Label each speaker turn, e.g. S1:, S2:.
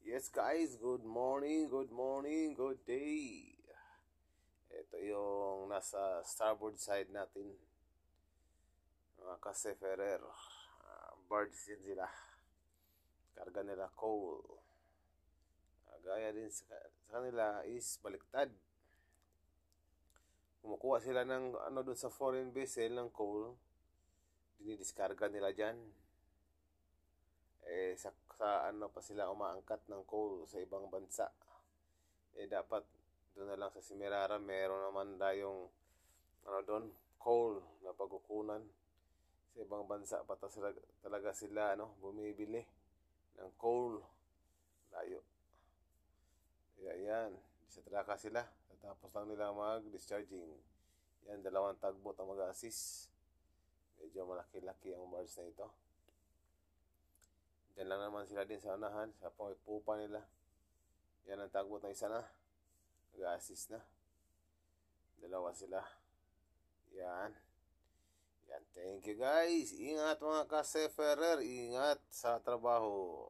S1: Yes guys, good morning, good day. Ito yung nasa starboard side natin, mga ka-seafarer. Birds din sila. Karga nila coal. Gaya din sa kanila is baliktad. Kumukuha sila ng doon sa foreign vessel ng coal, dinidiskarga nila dyan. Sa pa sila umaangkat ng coal sa ibang bansa. Dapat doon na lang sa Semirara meron naman tayong doon coal na pagkukunan. Sa ibang bansa pa talaga sila bumibili ng coal. Layo. Kaya yan, sa traka sila. Tapos lang nila mag-discharging. Yan, 2 tugboat ang mag-assist. Medyo malaki-laki ang barge na ito. Diyan lang naman sila din sa unahan, sa pupa nila. Yan ang tugboat na isa na. Nag-assist na. 2 sila. Yan. Yan, thank you guys. Ingat mga ka-seafarer. Ingat sa trabaho.